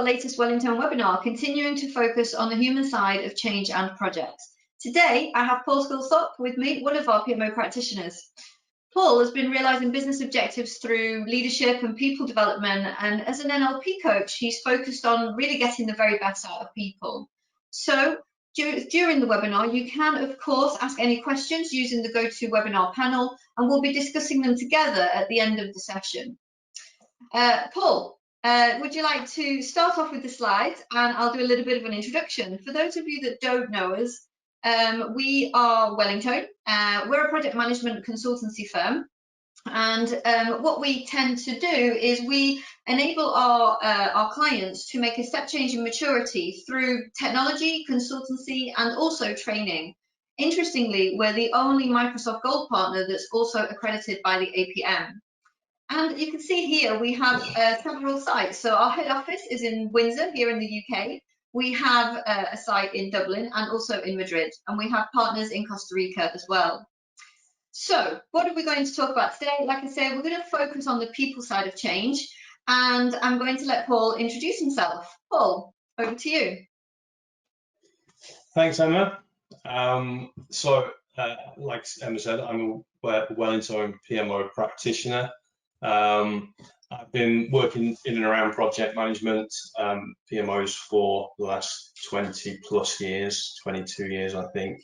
latest Wellington webinar, continuing to focus on the human side of change and projects. Today, I have Paul Skillsop with me, one of our PMO practitioners. Paul has been realising business objectives through leadership and people development, and as an NLP coach, he's focused on really getting the very best out of people. So during the webinar, you can, of course, ask any questions using the GoToWebinar panel, and we'll be discussing them together at the end of the session. Paul, would you like to start off with the slides, and I'll do a little bit of an introduction. For those of you that don't know us, we are Wellington. We're a project management consultancy firm, and what we tend to do is we enable our clients to make a step change in maturity through technology, consultancy, and also training. Interestingly, we're the only Microsoft Gold partner that's also accredited by the APM. And you can see here we have several sites. So our head office is in Windsor, here in the UK. We have a site in Dublin and also in Madrid, and we have partners in Costa Rica as well. So what are we going to talk about today? Like I said, we're going to focus on the people side of change, and I'm going to let Paul introduce himself. Paul, over to you. Thanks, Emma. Like Emma said, I'm a Wellington PMO practitioner. I've been working in and around project management, PMOs for the last 20 plus years, 22 years, I think,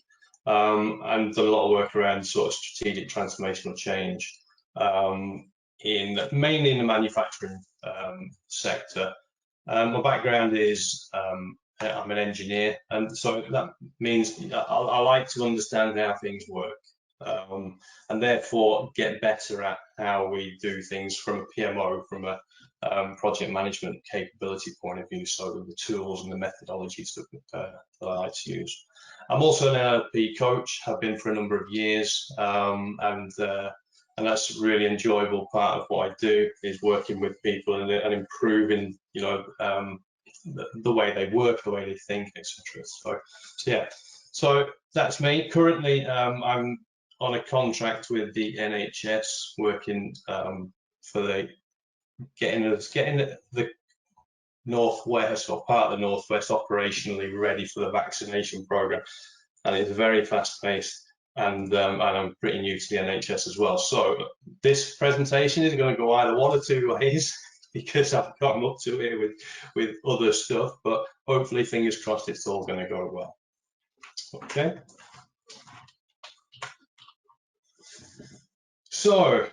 and done a lot of work around sort of strategic transformational change, mainly in the manufacturing sector. My background is I'm an engineer, and so that means I like to understand how things work. And therefore get better at how we do things from a PMO, from a project management capability point of view, so the tools and the methodologies that I like to use. I'm also an NLP coach, have been for a number of years, and that's a really enjoyable part of what I do, is working with people and improving, you know, the way they work, the way they think, etc. So yeah, so that's me. Currently, I'm on a contract with the NHS, working for getting the Northwest, or part of the Northwest, operationally ready for the vaccination program, and it's very fast paced, and I'm pretty new to the NHS as well. So this presentation is going to go either one or two ways, because I've gotten up to it with other stuff, but hopefully, fingers crossed, it's all going to go well. Okay. So,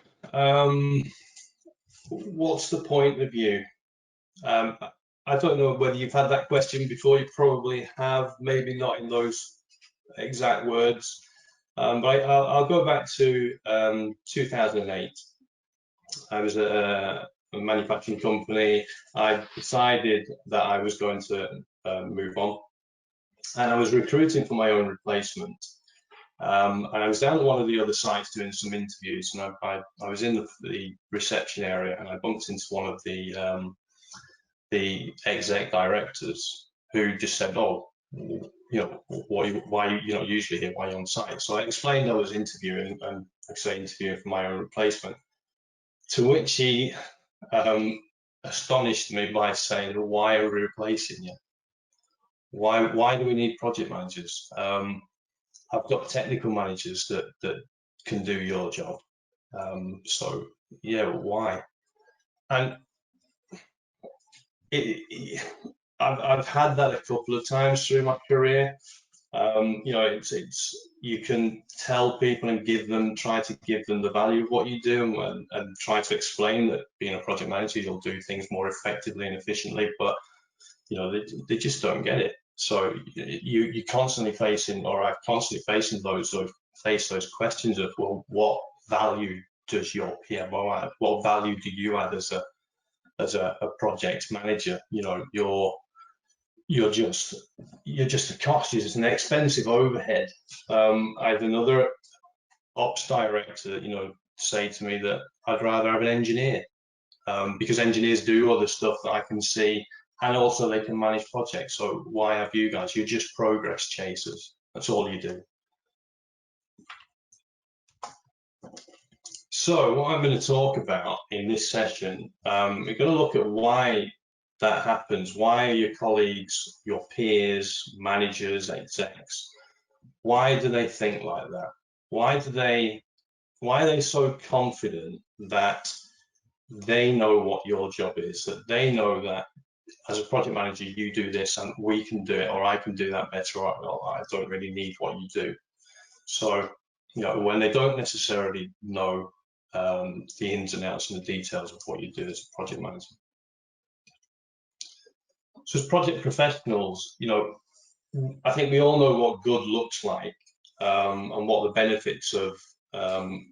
what's the point of view? I don't know whether you've had that question before. You probably have, maybe not in those exact words, but I'll go back to 2008. I was at a manufacturing company. I decided that I was going to move on, and I was recruiting for my own replacement. And I was down at one of the other sites doing some interviews, and I was in the reception area, and I bumped into one of the exec directors, who just said, "Oh, you know, why you're not usually here? Why are you on site?" So I explained I was interviewing, and interviewing for my own replacement. To which he astonished me by saying, "Why are we replacing you? Why do we need project managers? I've got technical managers that can do your job. So yeah, why?" And I've had that a couple of times through my career. You know, you can tell people and try to give them the value of what you do, and try to explain that being a project manager, you'll do things more effectively and efficiently, but you know, they just don't get it. So you're constantly facing, or I'm constantly facing those questions of, well, what value does your PMO add? What value do you add as a project manager? You know, you're just a cost. You're just an expensive overhead. I had another ops director, you know, say to me that I'd rather have an engineer, because engineers do other stuff that I can see, and also they can manage projects. So why have you guys? You're just progress chasers. That's all you do. So what I'm going to talk about in this session, we're going to look at why that happens? Why are your colleagues, your peers, managers, execs, why do they think like that? Why are they so confident that they know what your job is, that they know that as a project manager, you do this and we can do it, or I can do that better, or I don't really need what you do. So, you know, when they don't necessarily know the ins and outs and the details of what you do as a project manager. So as project professionals, you know, I think we all know what good looks like, and what the benefits of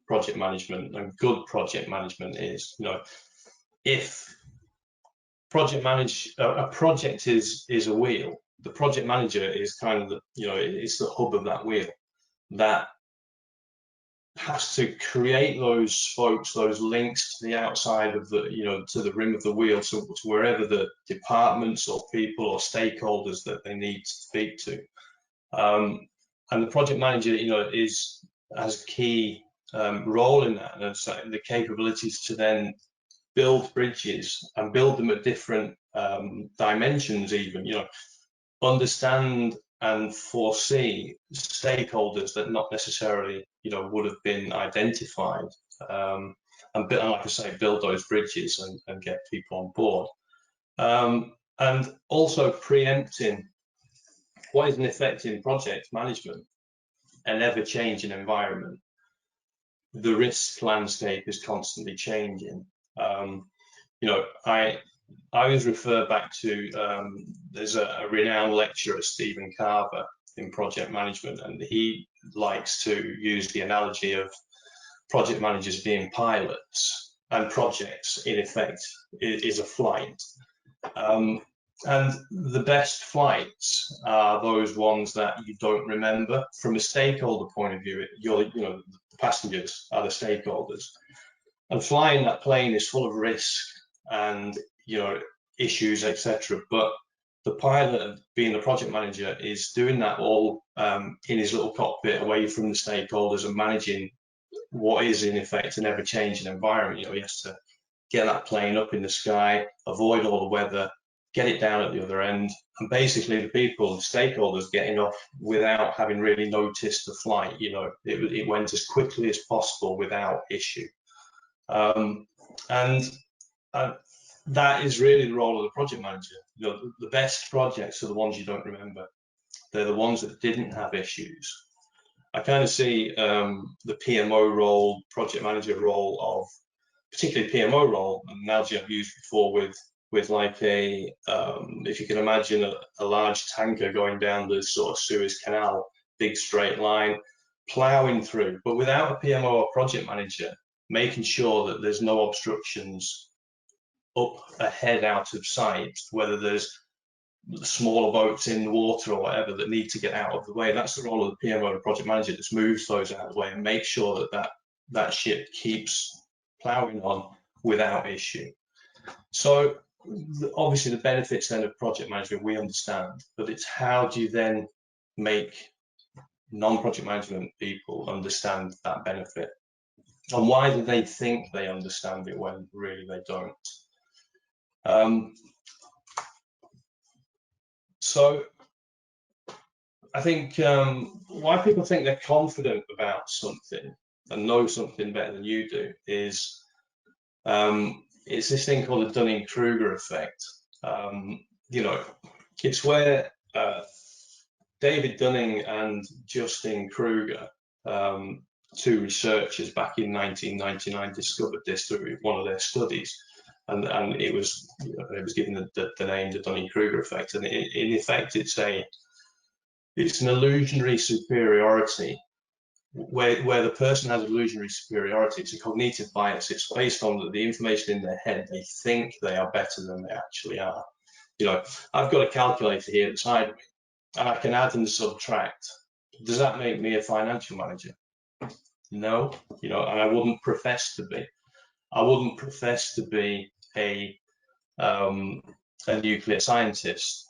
project management and good project management is. You know, if a project is a wheel, the project manager is kind of the, you know, it's the hub of that wheel that has to create those spokes, those links to the outside of the, you know, to the rim of the wheel, so to wherever the departments or people or stakeholders that they need to speak to. And the project manager, you know, has a key role in that, and so the capabilities to then build bridges and build them at different dimensions, even, you know, understand and foresee stakeholders that not necessarily, you know, would have been identified, and like I say, build those bridges and get people on board, and also preempting what is an effect in project management, an ever-changing environment. The risk landscape is constantly changing. You know, I always refer back to, there's a renowned lecturer, Stephen Carver, in project management, and he likes to use the analogy of project managers being pilots, and projects, in effect, is a flight. And the best flights are those ones that you don't remember. From a stakeholder point of view, you know, the passengers are the stakeholders. And flying that plane is full of risk and, you know, issues, etc. But the pilot, being the project manager, is doing that all in his little cockpit, away from the stakeholders, and managing what is in effect an ever-changing environment. You know, he has to get that plane up in the sky, avoid all the weather, get it down at the other end, and basically the people, the stakeholders, getting off without having really noticed the flight. You know, it went as quickly as possible without issue. And that is really the role of the project manager. You know, the best projects are the ones you don't remember. They're the ones that didn't have issues. I kind of see the PMO role, project manager role of, particularly PMO role, an analogy I've used before with like a, if you can imagine a large tanker going down the sort of Suez Canal, big straight line, ploughing through, but without a PMO or project manager, making sure that there's no obstructions up ahead out of sight, whether there's smaller boats in the water or whatever that need to get out of the way. That's the role of the PMO, the project manager, that moves those out of the way and makes sure that ship keeps ploughing on without issue. So obviously the benefits then of project management we understand, but it's how do you then make non-project management people understand that benefit, and why do they think they understand it when really they don't? So I think why people think they're confident about something and know something better than you do is it's this thing called the Dunningkruger Effect. You know, it's where David Dunning and Justin Kruger, two researchers back in 1999, discovered this through one of their studies, and it was, you know, it was given the name the Dunningkruger Effect, and in effect it's an illusionary superiority where the person has illusionary superiority. It's a cognitive bias. It's based on the information in their head. They think they are better than they actually are. You know, I've got a calculator here beside me, and I can add and subtract. Does that make me a financial manager? No, you know, and I wouldn't profess to be. I wouldn't profess to be a nuclear scientist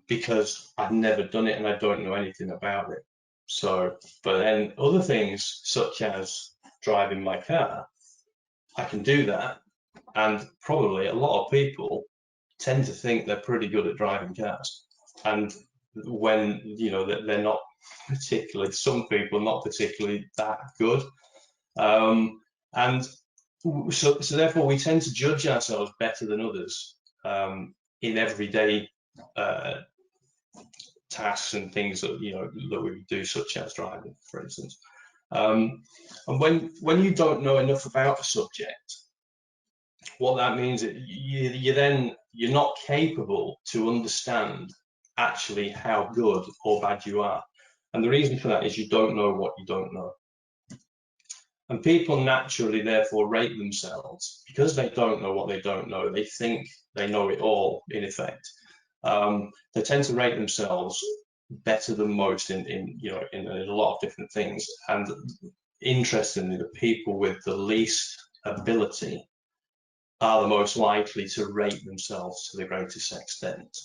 because I've never done it and I don't know anything about it. So, but then other things such as driving my car, I can do that, and probably a lot of people tend to think they're pretty good at driving cars, and when they're not particularly, some people not particularly that good, and so therefore we tend to judge ourselves better than others in everyday tasks and things that that we do, such as driving, for instance. And when you don't know enough about a subject, what that means is you're not capable to understand actually how good or bad you are. And the reason for that is you don't know what you don't know. And people naturally therefore rate themselves because they don't know what they don't know. They think they know it all, in effect. They tend to rate themselves better than most in a lot of different things. And interestingly, the people with the least ability are the most likely to rate themselves to the greatest extent.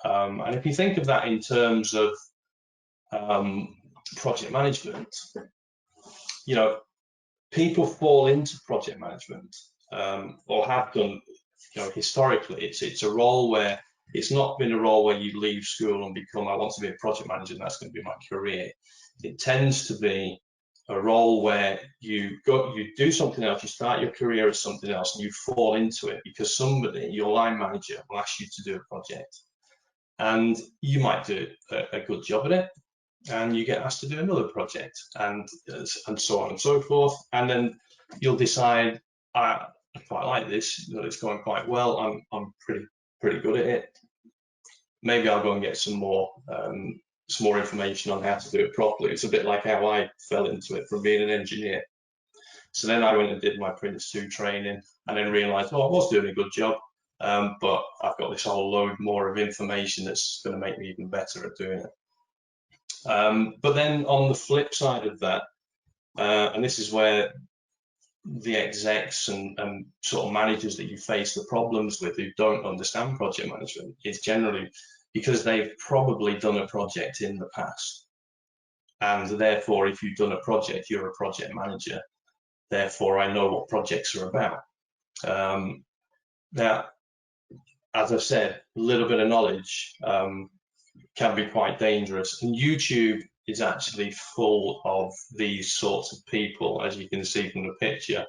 And if you think of that in terms of project management, people fall into project management or have done, historically. It's a role where it's not been a role where you leave school and become, I want to be a project manager and that's going to be my career. It tends to be a role where you do something else, you start your career as something else, and you fall into it because somebody, your line manager, will ask you to do a project, and you might do a good job at it, and you get asked to do another project, and so on and so forth, and then you'll decide, I quite like this, it's going quite well, I'm pretty good at it. Maybe I'll go and get some more information on how to do it properly. It's a bit like how I fell into it from being an engineer. So then I went and did my Prince 2 training, and then realised, oh, I was doing a good job, but I've got this whole load more of information that's going to make me even better at doing it. But then on the flip side of that, and this is where the execs and sort of managers that you face the problems with who don't understand project management, is generally because they've probably done a project in the past. And therefore, if you've done a project, you're a project manager. Therefore, I know what projects are about. Now, as I've said, a little bit of knowledge can be quite dangerous. And YouTube is actually full of these sorts of people, as you can see from the picture,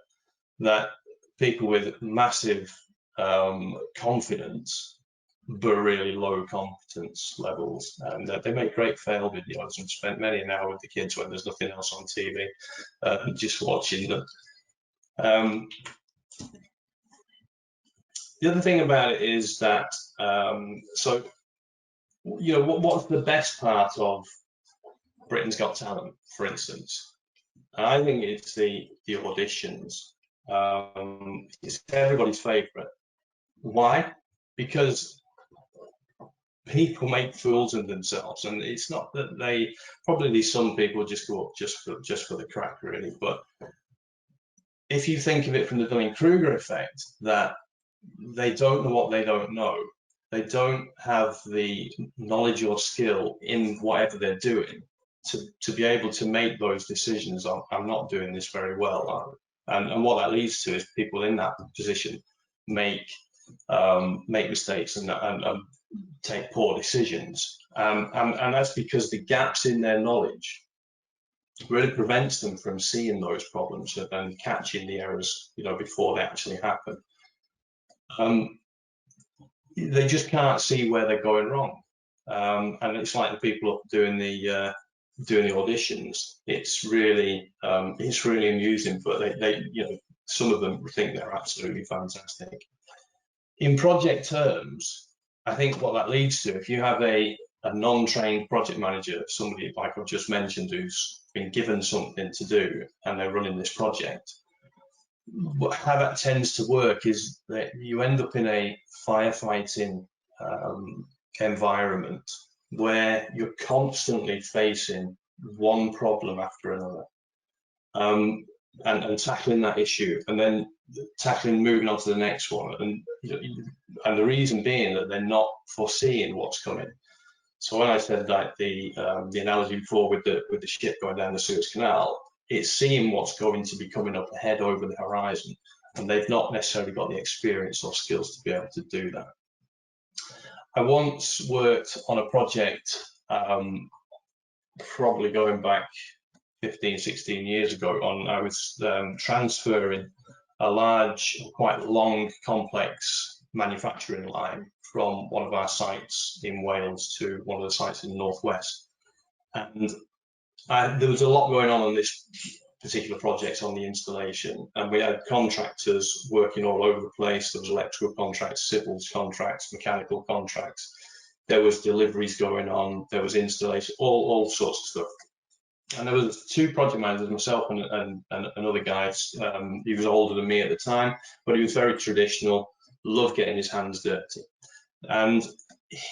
that people with massive confidence, but really low competence levels. And they make great fail videos and spent many an hour with the kids when there's nothing else on TV, just watching them. The other thing about it is that, so, what's the best part of Britain's Got Talent, for instance? I think it's the auditions. It's everybody's favorite. Why? Because people make fools of themselves, and it's not that they, probably some people just go up just for the crack, really. But if you think of it from the Dunningkruger Effect, that they don't know what they don't know, they don't have the knowledge or skill in whatever they're doing to be able to make those decisions. I'm not doing this very well, and what that leads to is people in that position make mistakes and take poor decisions, and that's because the gaps in their knowledge really prevents them from seeing those problems and catching the errors, before they actually happen. They just can't see where they're going wrong, and it's like the people doing the auditions. It's really amusing, but they some of them think they're absolutely fantastic. In project terms, I think what that leads to, if you have a non-trained project manager, somebody like I've just mentioned, who's been given something to do and they're running this project, how that tends to work is that you end up in a firefighting environment where you're constantly facing one problem after another, and tackling that issue, and then moving on to the next one, and the reason being that they're not foreseeing what's coming. So when I said like the analogy before with the ship going down the Suez Canal, it's seeing what's going to be coming up ahead over the horizon, and they've not necessarily got the experience or skills to be able to do that. I once worked on a project, probably going back 15, 16 years ago. I was transferring a large, quite long, complex manufacturing line from one of our sites in Wales to one of the sites in the northwest. And there was a lot going on this particular project on the installation, and we had contractors working all over the place. There was electrical contracts, civils contracts, mechanical contracts. There was deliveries going on. There was installation, all sorts of stuff. And there was two project managers, myself and another guy. He was older than me at the time, but he was very traditional, loved getting his hands dirty. And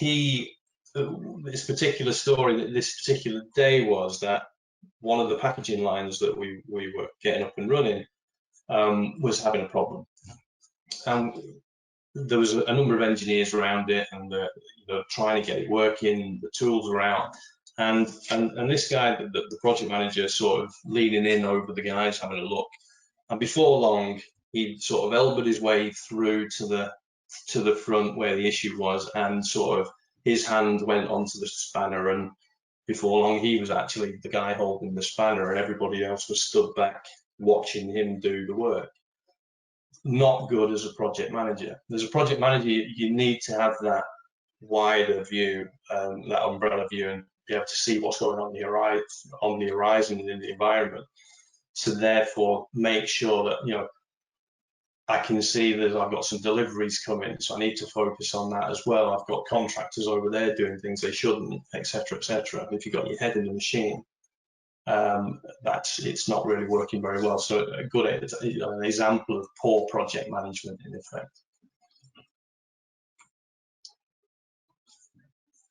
this particular story, this particular day was that one of the packaging lines that we were getting up and running was having a problem. And there was a number of engineers around it, and they're trying to get it working. The tools are out, and this guy, the project manager, sort of leaning in over the guys, having a look. And before long, he sort of elbowed his way through to the front where the issue was, and sort of his hand went onto the spanner, and before long he was actually the guy holding the spanner, and everybody else was stood back watching him do the work. Not good as a project manager. As a project manager, you need to have that wider view, that umbrella view, and be able to see what's going on the horizon and in the environment. So therefore, make sure that, you know, I can see that I've got some deliveries coming, so I need to focus on that as well. I've got contractors over there doing things they shouldn't, etc., etc. If you've got your head in the machine, it's not really working very well. So a good an example of poor project management in effect.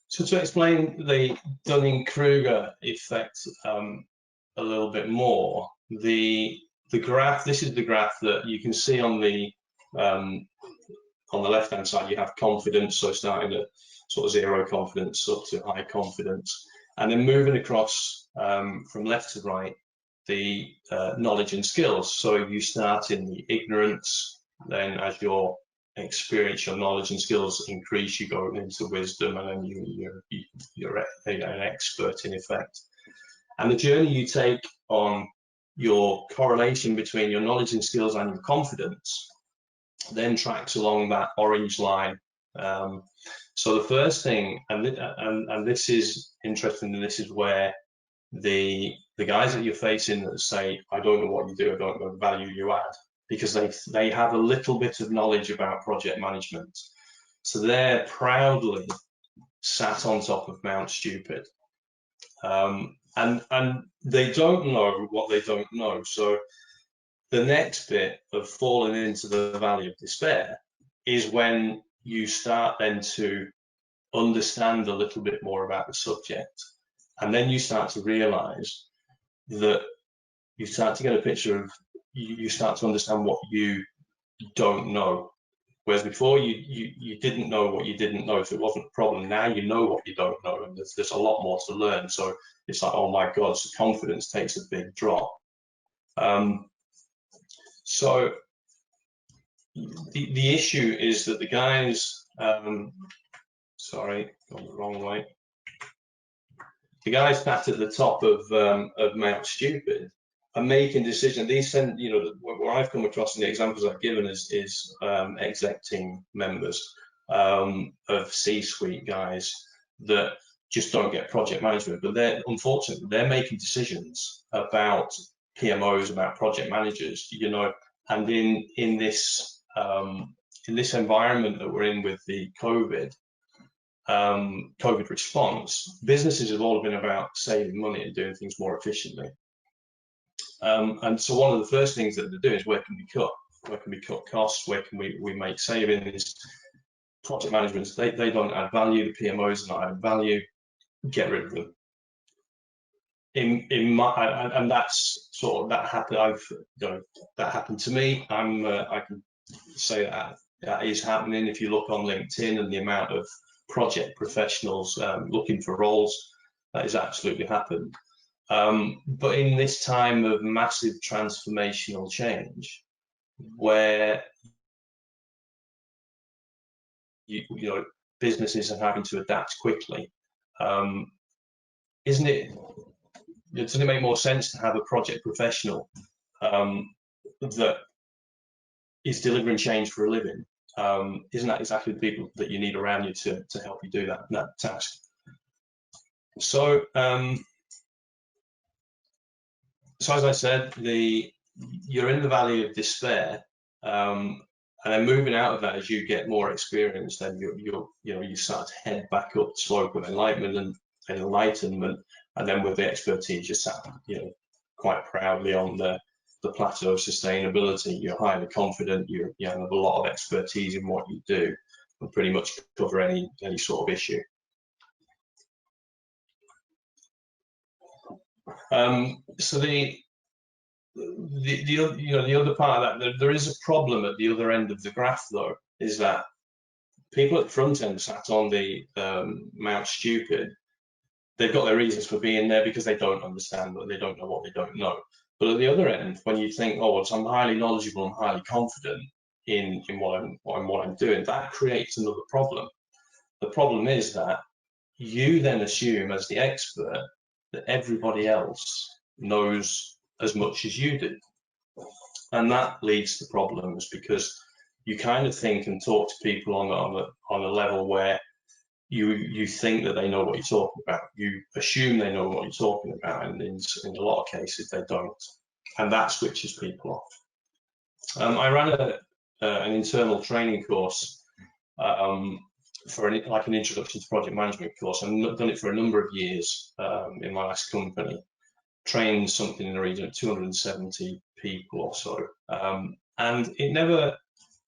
So to explain the Dunning-Kruger effect a little bit more, the graph, this is the graph that you can see on the left-hand side. You have confidence, so starting at sort of zero confidence up to high confidence, and then moving across from left to right, the knowledge and skills. So you start in the ignorance, then as your experience, your knowledge and skills increase, you go into wisdom, and then you're an expert in effect. And the journey you take on your correlation between your knowledge and skills and your confidence then tracks along that orange line. So the first thing, and this is interesting, and this is where the guys that you're facing that say, I don't know what you do, I don't know the value you add, because they have a little bit of knowledge about project management. So they're proudly sat on top of Mount Stupid. And they don't know what they don't know. So the next bit of falling into the valley of despair is when you start then to understand a little bit more about the subject. And then you start to realize that you start to get a picture of, you start to understand what you don't know. Whereas before you didn't know what you didn't know, so it wasn't a problem. Now you know what you don't know, and there's a lot more to learn. So it's like, oh my God, so confidence takes a big drop. So the issue is that the guys, sorry, gone the wrong way. The guys sat at the top of Mount Stupid are making decisions. These send, you know, what I've come across in the examples I've given is exec team members of C-suite guys that just don't get project management, but unfortunately they're making decisions about PMOs, about project managers, you know, and in this environment that we're in with the COVID response, businesses have all been about saving money and doing things more efficiently. And so one of the first things that they do is, where can we cut? Where can we cut costs? Where can we make savings? Project management, they don't add value. The PMOs are not adding value. Get rid of them. And that's sort of, that happened. That happened to me. I can say that is happening. If you look on LinkedIn and the amount of project professionals looking for roles, that has absolutely happened. But in this time of massive transformational change, where you know businesses are having to adapt quickly, doesn't it make more sense to have a project professional that is delivering change for a living? Isn't that exactly the people that you need around you to help you do that task? So, so as I said, you're in the valley of despair, and then moving out of that as you get more experience, then you start to head back up the slope of enlightenment and enlightenment, and then with the expertise, you sat quite proudly on the plateau of sustainability. You're highly confident. You have a lot of expertise in what you do, and pretty much cover any sort of issue. So the other part of that, there is a problem at the other end of the graph, though, is that people at the front end sat on the Mount Stupid. They've got their reasons for being there because they don't understand, but they don't know what they don't know. But at the other end, when you think, oh, well, so I'm highly knowledgeable, I'm highly confident in what I'm doing, that creates another problem. The problem is that you then assume as the expert that everybody else knows as much as you do. And that leads to problems because you kind of think and talk to people on a level where you think that they know what you're talking about. You assume they know what you're talking about, and in a lot of cases they don't. And that switches people off. I ran an internal training course for an introduction to project management course. I've done it for a number of years in my last company. Trained something in the region of 270 people or so, and it never.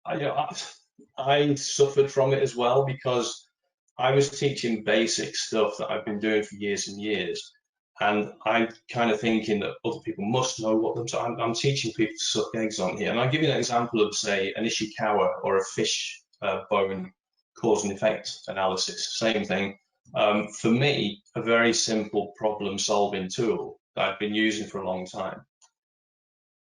I suffered from it as well because I was teaching basic stuff that I've been doing for years and years, and I'm kind of thinking that other people must know what them. So I'm teaching people to suck eggs on here, and I'll give you an example of, say, an Ishikawa or a fish bone cause and effect analysis. Same thing. For me, a very simple problem-solving tool that I've been using for a long time.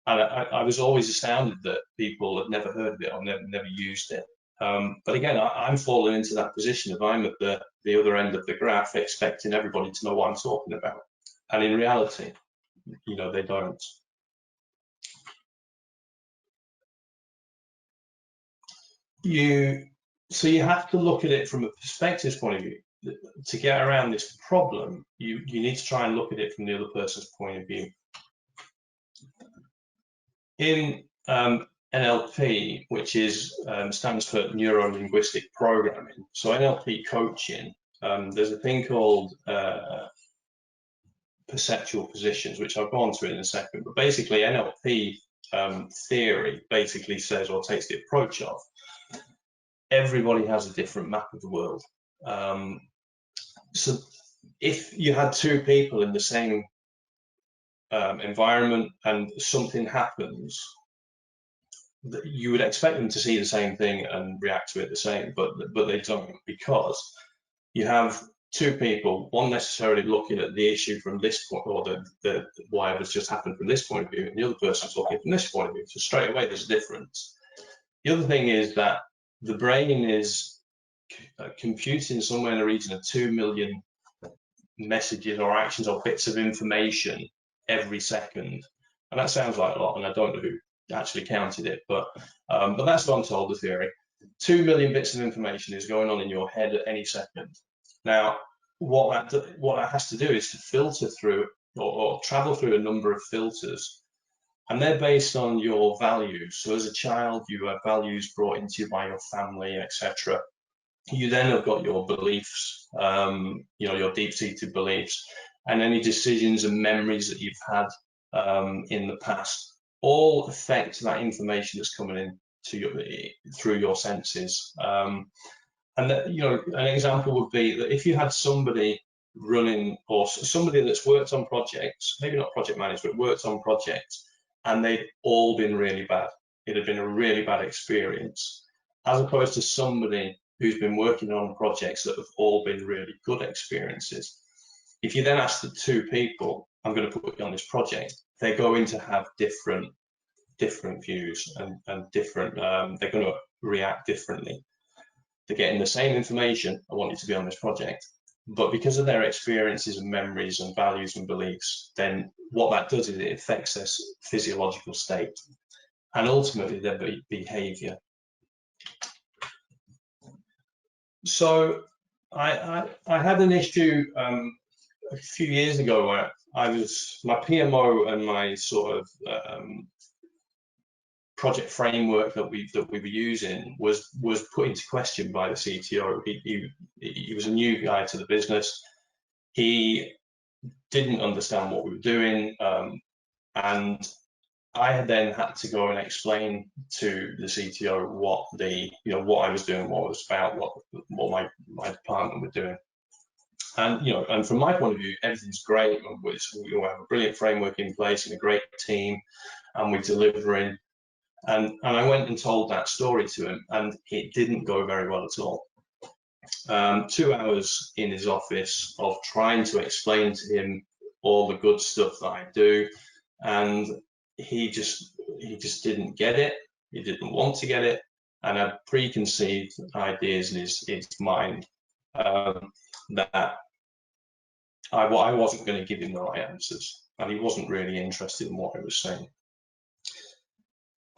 And I was always astounded that people had never heard of it or never used it. But again, I'm falling into that position of I'm at the other end of the graph expecting everybody to know what I'm talking about. And in reality, they don't. So you have to look at it from a perspectives point of view. To get around this problem, you need to try and look at it from the other person's point of view. In NLP, which stands for Neuro-Linguistic Programming, so NLP coaching, there's a thing called Perceptual Positions, which I'll go on to in a second. But basically, NLP theory basically says, or takes the approach of, everybody has a different map of the world. So if you had two people in the same environment and something happens, you would expect them to see the same thing and react to it the same, but they don't, because you have two people, one necessarily looking at the issue from this point, or the whatever's just happened from this point of view, and the other person's looking from this point of view. So straight away there's a difference. The other thing is that the brain is computing somewhere in the region of 2 million messages or actions or bits of information every second, and that sounds like a lot, and I don't know who actually counted it, but that's what I'm told, the theory. 2 million bits of information is going on in your head at any second. Now, what that has to do is to filter through or travel through a number of filters, and they're based on your values. So as a child, you have values brought into you by your family, etc. You then have got your beliefs, your deep-seated beliefs, and any decisions and memories that you've had in the past all affect that information that's coming in to you through your senses. And that, an example would be that if you had somebody running, or somebody that's worked on projects, maybe not project manager, but worked on projects, and they'd all been really bad. It had been a really bad experience, as opposed to somebody who's been working on projects that have all been really good experiences. If you then ask the two people, I'm going to put you on this project, they're going to have different views and different, they're going to react differently. they're getting the same information, I want you to be on this project, but because of their experiences and memories and values and beliefs, then what that does is it affects their physiological state and ultimately their behavior. So I had an issue a few years ago where my PMO and my sort of project framework that we were using was put into question by the CTO. He was a new guy to the business. He didn't understand what we were doing, and I then had to go and explain to the CTO what what I was doing, what it was about, what my department were doing. And and from my point of view, everything's great. We have a brilliant framework in place and a great team, and we're delivering. And I went and told that story to him, and it didn't go very well at all. 2 hours in his office of trying to explain to him all the good stuff that I do, and he just didn't get it. He didn't want to get it, and had preconceived ideas in his mind that I wasn't going to give him the right answers, and he wasn't really interested in what I was saying.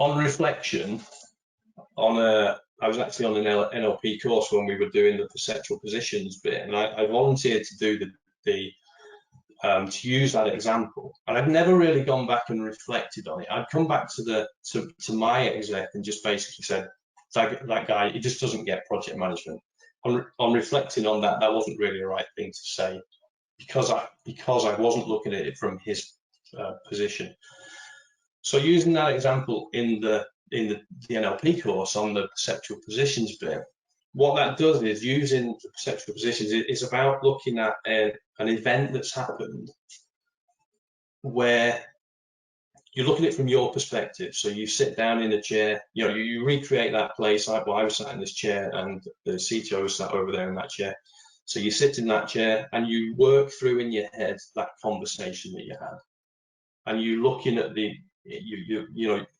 On reflection, I was actually on an NLP course when we were doing the Perceptual Positions bit, and I volunteered to do to use that example, and I'd never really gone back and reflected on it. I'd come back to my exec and just basically said, that guy, he just doesn't get project management. On reflecting on that, that wasn't really the right thing to say, because I wasn't looking at it from his position. So using that example in the NLP course on the Perceptual Positions bit, what that does is, using the Perceptual Positions, is about looking at an event that's happened where you're looking at it from your perspective. So you sit down in a chair, you recreate that place. I was sat in this chair and the CTO was sat over there in that chair. So you sit in that chair and you work through in your head that conversation that you had, and you're looking at in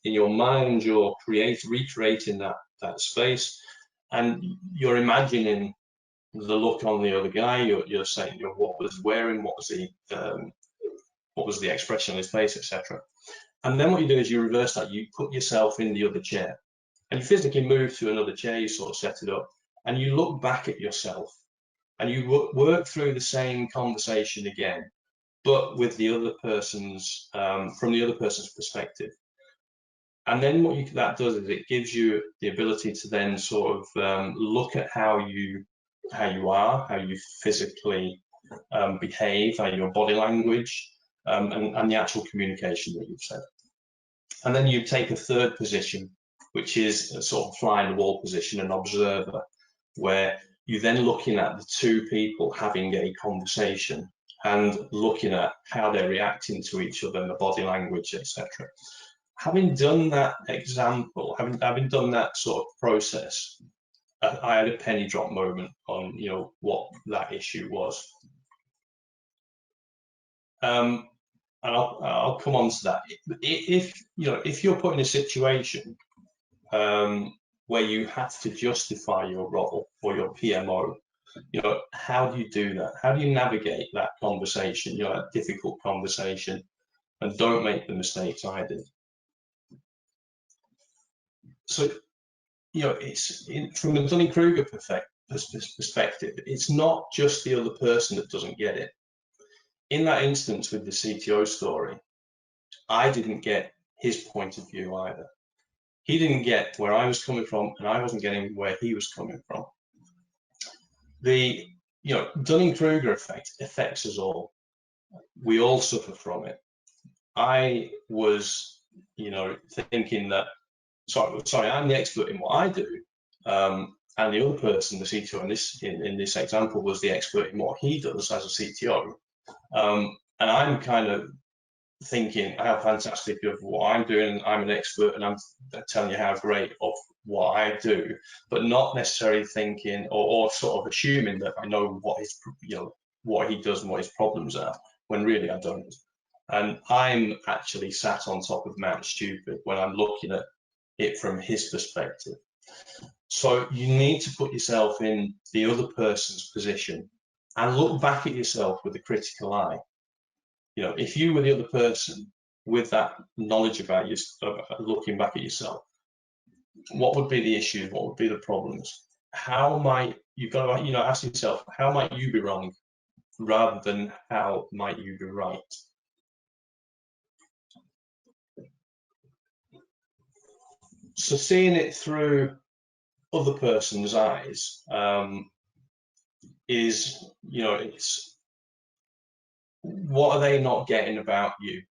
your mind, you're recreating that space, and you're imagining the look on the other guy. You're saying what was wearing, what was the expression on his face, etc. And then what you do is you reverse that. You put yourself in the other chair, and you physically move to another chair. You sort of set it up, and you look back at yourself, and you work through the same conversation again, but with the other person's from the other person's perspective. And then what that does is it gives you the ability to then sort of look at how you are, how you physically behave, how your body language, and the actual communication that you've said. And then you take a third position, which is a sort of fly in the wall position, an observer, where you're then looking at the two people having a conversation and looking at how they're reacting to each other and the body language, etc. Having done that example, having done that sort of process, I had a penny drop moment on what that issue was. And I'll come on to that. If you're put in a situation where you have to justify your role or your PMO, how do you do that? How do you navigate that conversation, that difficult conversation, and don't make the mistakes I did? So, it's from the Dunningkruger perspective, it's not just the other person that doesn't get it. In that instance with the CTO story, I didn't get his point of view either. He didn't get where I was coming from, and I wasn't getting where he was coming from. The Dunning-Kruger effect affects us all. We all suffer from it. I was, thinking that, sorry, I'm the expert in what I do, and the other person, the CTO in this example, was the expert in what he does as a CTO. And I'm kind of thinking how fantastic of what I'm doing, I'm an expert, and I'm telling you how great of what I do, but not necessarily thinking or sort of assuming that I know what what he does and what his problems are, when really I don't. And I'm actually sat on top of Mount Stupid when I'm looking at it from his perspective. So you need to put yourself in the other person's position and look back at yourself with a critical eye. You know, if you were the other person with that knowledge about you, looking back at yourself, what would be the issues? What would be the problems? How might you've got to, you know, ask yourself, how might you be wrong rather than how might you be right? So seeing it through other person's eyes is, you know, it's what are they not getting about you?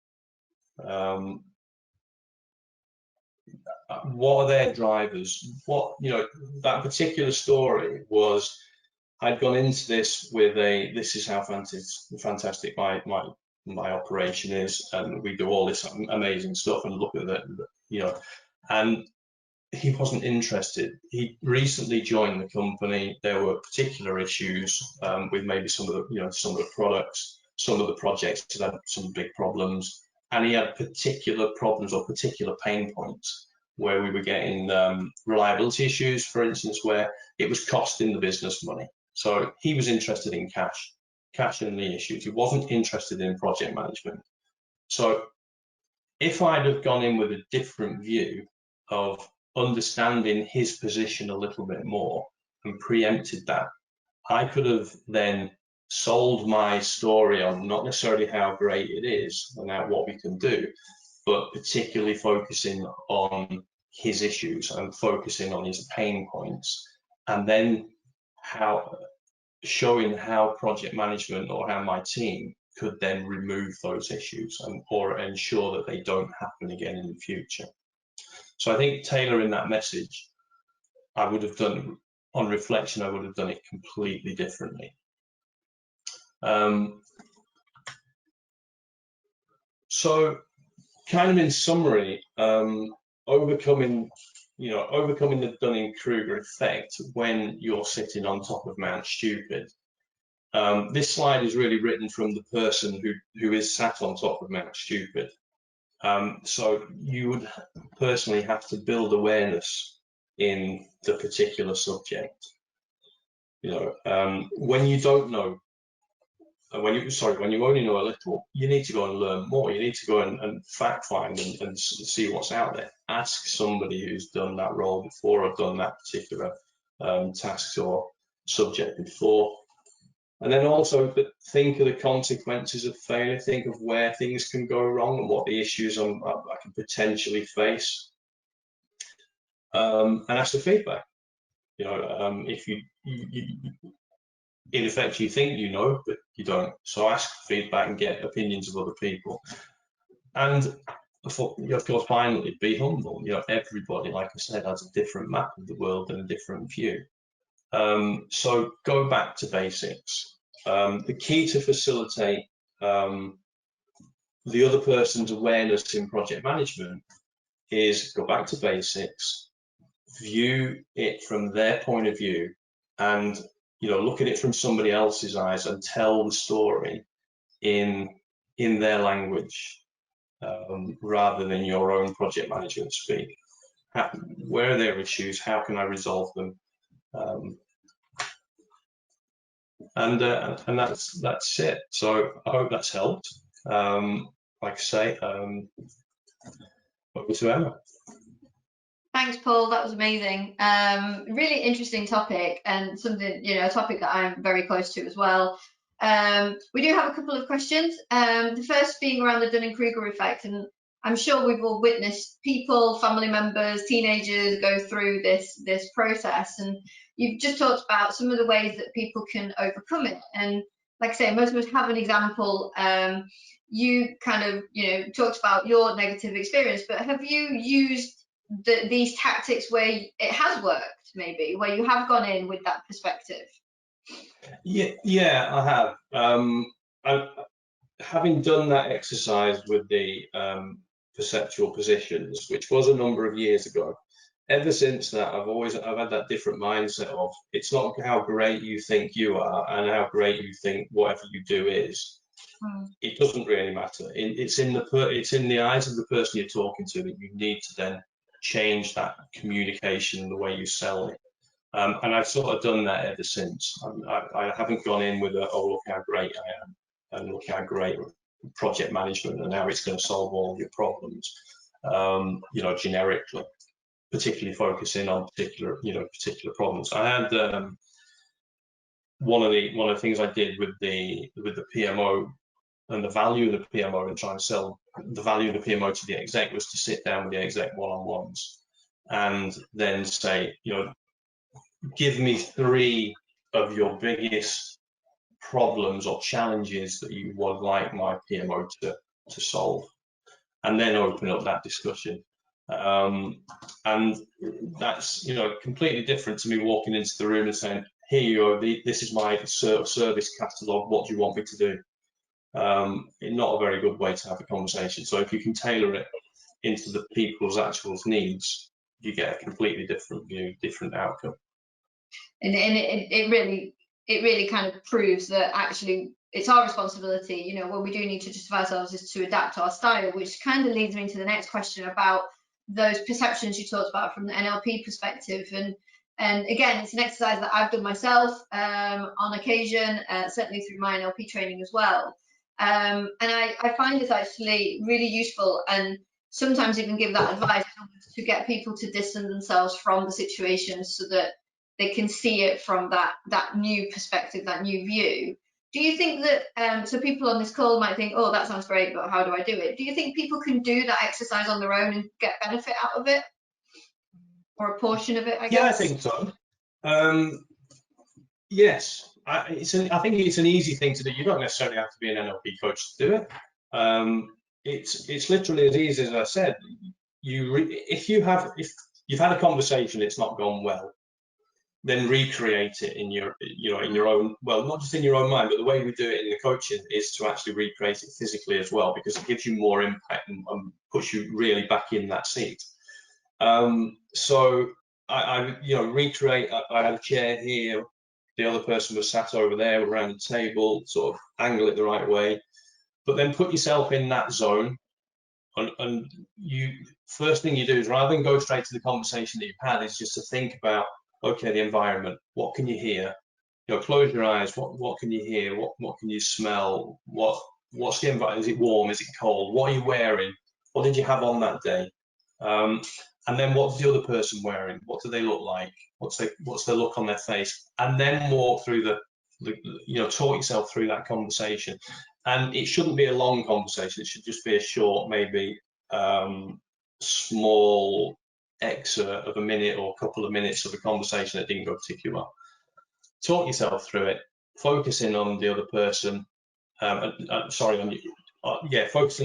What are their drivers? What, you know, that particular story was, I'd gone into this with this is how fantastic my operation is, and we do all this amazing stuff, and look at that, you know, and he wasn't interested. He recently joined the company. There were particular issues with maybe some of the, you know, some of the products, some of the projects that had some big problems, and he had particular problems or particular pain points where we were getting reliability issues, for instance, where it was costing the business money. So he was interested in cash and the issues. He wasn't interested in project management. So if I'd have gone in with a different view of understanding his position a little bit more and preempted that, I could have then sold my story on not necessarily how great it is and what we can do, but particularly focusing on his issues and focusing on his pain points, and then showing how project management or how my team could then remove those issues or ensure that they don't happen again in the future. So I think tailoring that message, I would have done, on reflection, I would have done it completely differently. So kind of in summary, overcoming the Dunning-Kruger effect when you're sitting on top of Mount Stupid. This slide is really written from the person who is sat on top of Mount Stupid. So you would personally have to build awareness in the particular subject. You know, when you don't know, when you only know a little, you need to go and learn more. You need to go and fact find and see what's out there. Ask somebody who's done that role before or done that particular task or subject before. And then also think of the consequences of failure. Think of where things can go wrong and what the issues I can potentially face. And ask for feedback. You know, if you in effect, you think you know, but you don't. So ask for feedback and get opinions of other people. And of course, finally, be humble. You know, everybody, like I said, has a different map of the world and a different view. So go back to basics. The key to facilitate the other person's awareness in project management is go back to basics, view it from their point of view, and look at it from somebody else's eyes and tell the story in their language rather than your own project management speak. Where are their issues? How can I resolve them? And that's it. So I hope that's helped. Like I say, over to Emma. Thanks, Paul. That was amazing. Really interesting topic, and something, a topic that I'm very close to as well. We do have a couple of questions. The first being around the Dunning-Kruger effect, and I'm sure we've all witnessed people, family members, teenagers go through this process, and you've just talked about some of the ways that people can overcome it. And like I say, most of us have an example. You kind of, talked about your negative experience, but have you used these tactics where it has worked, maybe, where you have gone in with that perspective? Yeah, I have. Having done that exercise with the perceptual positions, which was a number of years ago, ever since that, I've had that different mindset of it's not how great you think you are and how great you think whatever you do is. It doesn't really matter. It's in the eyes of the person you're talking to that you need to then change that communication, the way you sell it. And I've sort of done that ever since. I haven't gone in with a, oh, look how great I am, and look how great project management, and now it's going to solve all of your problems, you know, generically, particularly focusing on particular problems. I had one of the things I did with the PMO and the value of the PMO and trying to sell the value of the PMO to the exec was to sit down with the exec one-on-ones and then say, you know, give me 3 of your biggest problems or challenges that you would like my PMO to solve, and then open up that discussion. And that's, you know, completely different to me walking into the room and saying, here you go, this is my service catalogue, what do you want me to do? Not a very good way to have a conversation. So if you can tailor it into the people's actual needs, you get a completely different view, different outcome. And it really kind of proves that actually it's our responsibility, you know, when we do need to justify ourselves, is to adapt our style, which kind of leads me into the next question about those perceptions you talked about from the NLP perspective. And again, it's an exercise that I've done myself on occasion, certainly through my NLP training as well. And I find it's actually really useful, and sometimes even give that advice to get people to distance themselves from the situation so that they can see it from that new perspective, that new view. Do you think that, so people on this call might think, oh, that sounds great, but how do I do it? Do you think people can do that exercise on their own and get benefit out of it? Or a portion of it, I guess? Yeah, I think so. Yes, I think it's an easy thing to do. You don't necessarily have to be an NLP coach to do it. It's literally as easy as I said. If you've had a conversation, it's not gone well, then recreate it in your own, well, not just in your own mind, but the way we do it in the coaching is to actually recreate it physically as well, because it gives you more impact and puts you really back in that seat. So I recreate. I had a chair here, the other person was sat over there around the table, sort of angle it the right way, but then put yourself in that zone. And you, first thing you do is, rather than go straight to the conversation that you've had, is just to think about, okay, the environment, what can you hear? You know, close your eyes, what can you hear? What can you smell? What's the environment? Is it warm? Is it cold? What are you wearing? What did you have on that day? And then what's the other person wearing? What do they look like? What's the look on their face? And then walk through talk yourself through that conversation. And it shouldn't be a long conversation. It should just be a short, maybe small excerpt of a minute or a couple of minutes of a conversation that didn't go particularly well. Talk yourself through it, focusing on the other person. Focusing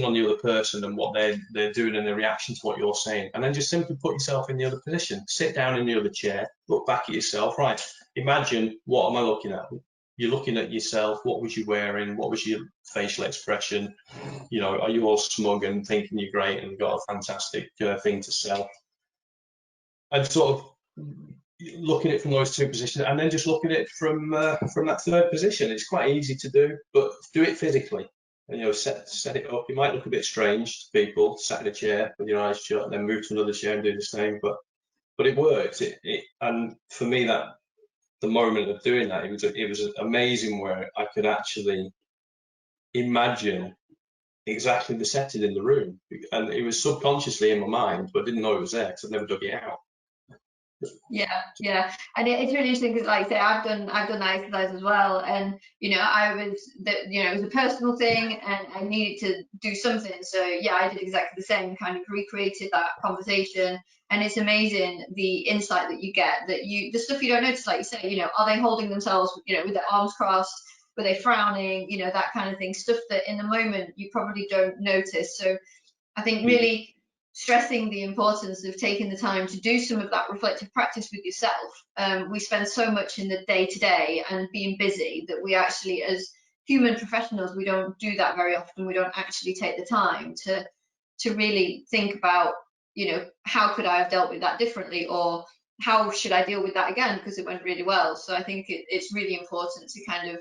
on the other person and what they're doing and their reaction to what you're saying, and then just simply put yourself in the other position. Sit down in the other chair, look back at yourself. Right, imagine, what am I looking at? You're looking at yourself. What was you wearing? What was your facial expression? You know, are you all smug and thinking you're great and got a fantastic thing to sell? And sort of look at it from those two positions, and then just look at it from that third position. It's quite easy to do, but do it physically. And, you know, set it up. It might look a bit strange to people, sat in a chair with your eyes shut, and then move to another chair and do the same. But it works. And for me, that the moment of doing that, it was amazing, where I could actually imagine exactly the setting in the room, and it was subconsciously in my mind, but I didn't know it was there because I'd never dug it out. Yeah, and it's really interesting because, like I say, I've done that exercise as well, and you know, it was a personal thing, and I needed to do something. So yeah, I did exactly the same, kind of recreated that conversation, and it's amazing the insight that you get, the stuff you don't notice, like you say, you know, are they holding themselves, you know, with their arms crossed? Were they frowning? You know, that kind of thing, stuff that in the moment you probably don't notice. So I think really stressing the importance of taking the time to do some of that reflective practice with yourself. We spend so much in the day-to-day and being busy that we actually, as human professionals, we don't do that very often. We don't actually take the time to really think about, you know, how could I have dealt with that differently, or how should I deal with that again because it went really well. So I think it's really important to kind of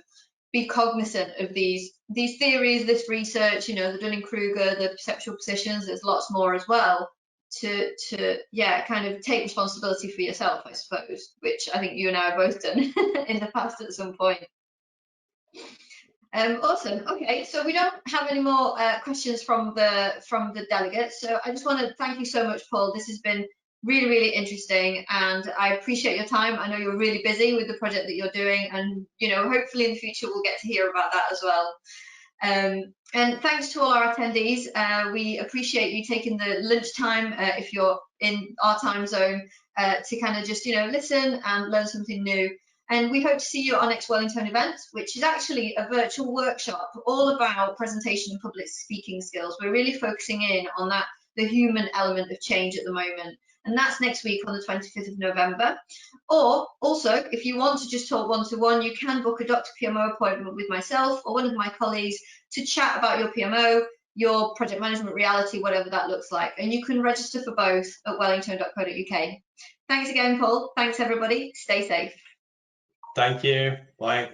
be cognizant of these theories, this research, you know, the Dunningkruger, the perceptual positions, there's lots more as well. yeah, kind of take responsibility for yourself, I suppose, which I think you and I have both done in the past at some point. Awesome. Okay, so we don't have any more questions from the delegates. So I just want to thank you so much, Paul. This has been really, really interesting, and I appreciate your time. I know you're really busy with the project that you're doing, and hopefully in the future we'll get to hear about that as well. And thanks to all our attendees. We appreciate you taking the lunchtime if you're in our time zone to kind of just listen and learn something new. And we hope to see you at our next Wellington event, which is actually a virtual workshop all about presentation and public speaking skills. We're really focusing in on the human element of change at the moment. And that's next week on the 25th of November. Or also, if you want to just talk one-to-one, you can book a Dr. PMO appointment with myself or one of my colleagues to chat about your PMO, your project management reality, whatever that looks like. And you can register for both at wellington.co.uk. Thanks again, Paul. Thanks, everybody. Stay safe. Thank you. Bye.